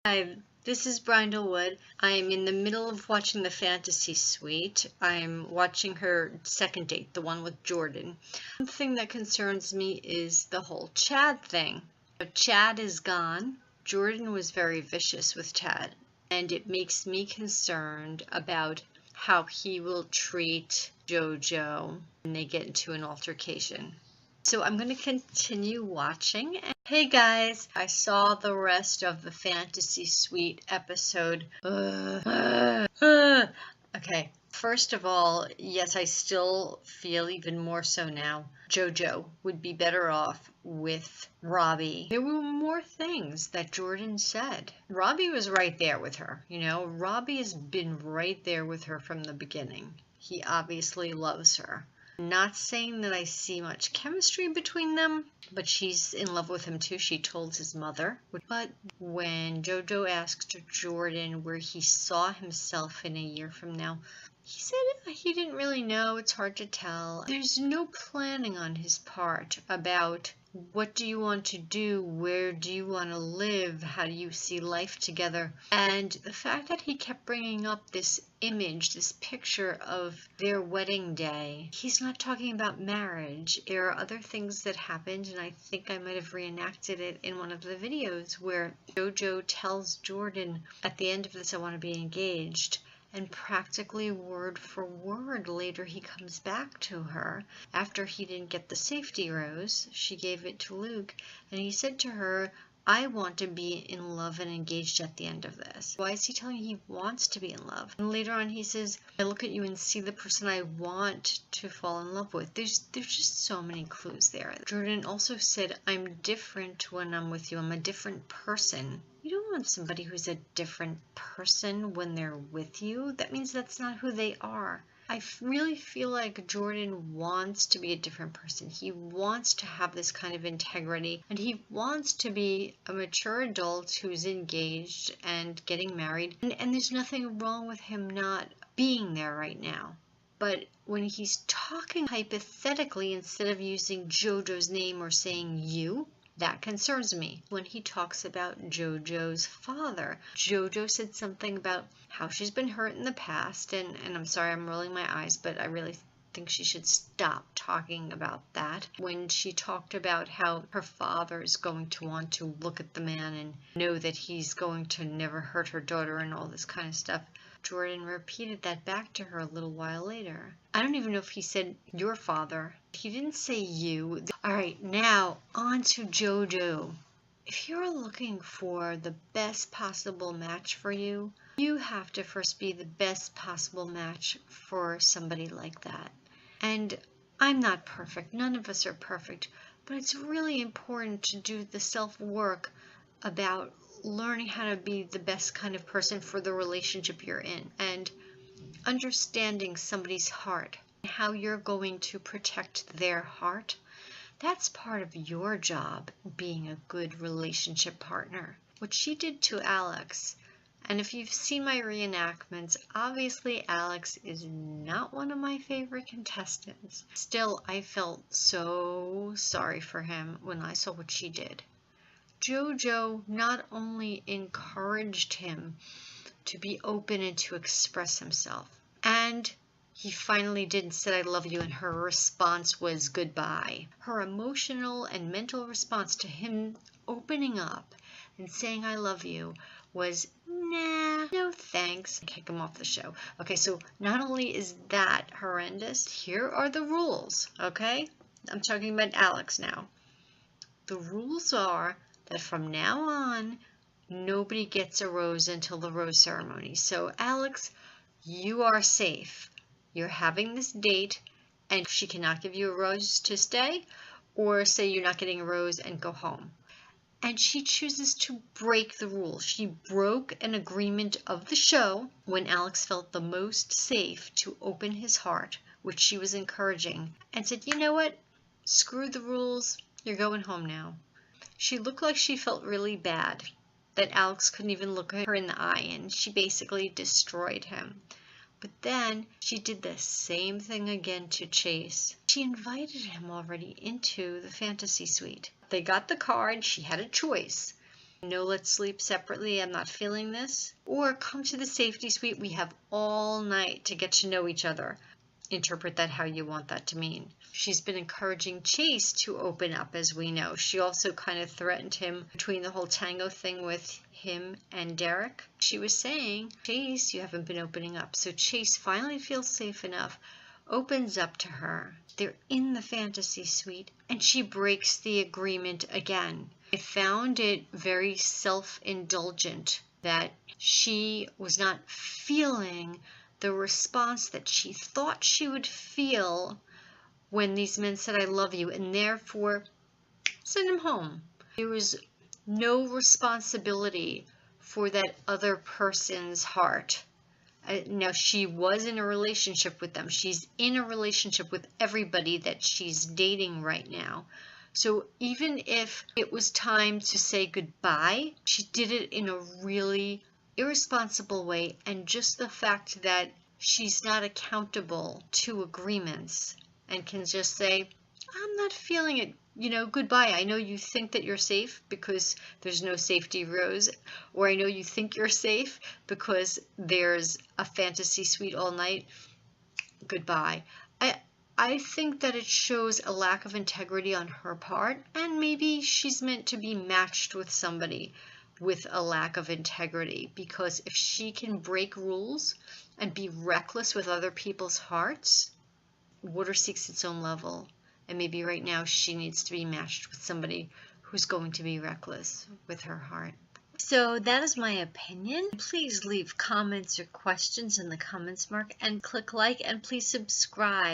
Hi, this is Breindel. I'm in the middle of watching the fantasy suite. I'm watching her second date, the one with Jordan. One thing that concerns me is the whole Chad thing. If Chad is gone, Jordan was very vicious with Chad, and it makes me concerned about how he will treat JoJo when they get into an altercation. So I'm going to continue watching. Hey guys, I saw the rest of the Fantasy Suite episode. Okay, first of all, yes, I still feel even more so now. JoJo would be better off with Robby. There were more things that Jordan said. Robby was right there with her, Robby has been right there with her from the beginning. He obviously loves her. Not saying that I see much chemistry between them, but she's in love with him too. She told his mother. But when JoJo asked Jordan where he saw himself in a year from now, he said he didn't really know. It's hard to tell. There's no planning on his part about what do you want to do, where do you want to live, how do you see life together. And the fact that he kept bringing up this image, this picture of their wedding day, he's not talking about marriage. There are other things that happened, and I think I might have reenacted it in one of the videos where JoJo tells Jordan, at the end of this, I want to be engaged. And practically word for word later he comes back to her after he didn't get the safety rose. She gave it to Luke, and he said to her, I want to be in love and engaged at the end of this. Why is he telling you he wants to be in love? And later on he says, I look at you and see the person I want to fall in love with. There's just so many clues there. Jordan also said, I'm different when I'm with you. I'm a different person. You don't want somebody who's a different person when they're with you. That means that's not who they are. I really feel like Jordan wants to be a different person. He wants to have this kind of integrity, and he wants to be a mature adult who's engaged and getting married. And there's nothing wrong with him not being there right now. But when he's talking hypothetically instead of using JoJo's name or saying you, that concerns me. When he talks about JoJo's father, JoJo said something about how she's been hurt in the past, and I'm sorry I'm rolling my eyes, but I really think she should stop talking about that. When she talked about how her father is going to want to look at the man and know that he's going to never hurt her daughter and all this kind of stuff, Jordan repeated that back to her a little while later. I don't even know if he said your father. He didn't say you. All right, now on to JoJo. If you're looking for the best possible match for you, you have to first be the best possible match for somebody like that. And I'm not perfect. None of us are perfect. But it's really important to do the self-work about learning how to be the best kind of person for the relationship you're in, and understanding somebody's heart, how you're going to protect their heart. That's part of your job, being a good relationship partner. What she did to Alex, and if you've seen my reenactments, obviously Alex is not one of my favorite contestants. Still, I felt so sorry for him when I saw what she did. JoJo not only encouraged him to be open and to express himself, and he finally did and said, I love you, and her response was goodbye. Her emotional and mental response to him opening up and saying, I love you, was, nah, no thanks, and kick him off the show. Okay, so not only is that horrendous, here are the rules, okay? I'm talking about Alex now. The rules are that from now on, nobody gets a rose until the rose ceremony. So Alex, you are safe. You're having this date, and she cannot give you a rose to stay, or say you're not getting a rose and go home. And she chooses to break the rules. She broke an agreement of the show when Alex felt the most safe to open his heart, which she was encouraging, and said, you know what? Screw the rules. You're going home now. She looked like she felt really bad that Alex couldn't even look at her in the eye, and she basically destroyed him. But then she did the same thing again to Chase. She invited him already into the fantasy suite. They got the card. She had a choice. No, let's sleep separately, I'm not feeling this. Or come to the safety suite, we have all night to get to know each other. Interpret that how you want that to mean. She's been encouraging Chase to open up, as we know. She also kind of threatened him between the whole tango thing with him and Derek. She was saying, Chase, you haven't been opening up. So Chase finally feels safe enough, opens up to her. They're in the fantasy suite, and she breaks the agreement again. I found it very self-indulgent that she was not feeling the response that she thought she would feel when these men said, I love you, and therefore send him home. There was no responsibility for that other person's heart. Now, she was in a relationship with them. She's in a relationship with everybody that she's dating right now. So even if it was time to say goodbye, she did it in a really irresponsible way, and just the fact that she's not accountable to agreements and can just say, I'm not feeling it, goodbye. I know you think that you're safe because there's no safety rose, or I know you think you're safe because there's a fantasy suite all night. Goodbye. I think that it shows a lack of integrity on her part, and maybe she's meant to be matched with somebody with a lack of integrity, because if she can break rules and be reckless with other people's hearts, water seeks its own level, and maybe right now she needs to be matched with somebody who's going to be reckless with her heart. So that is my opinion. Please leave comments or questions in the comments mark, and click like, and please subscribe.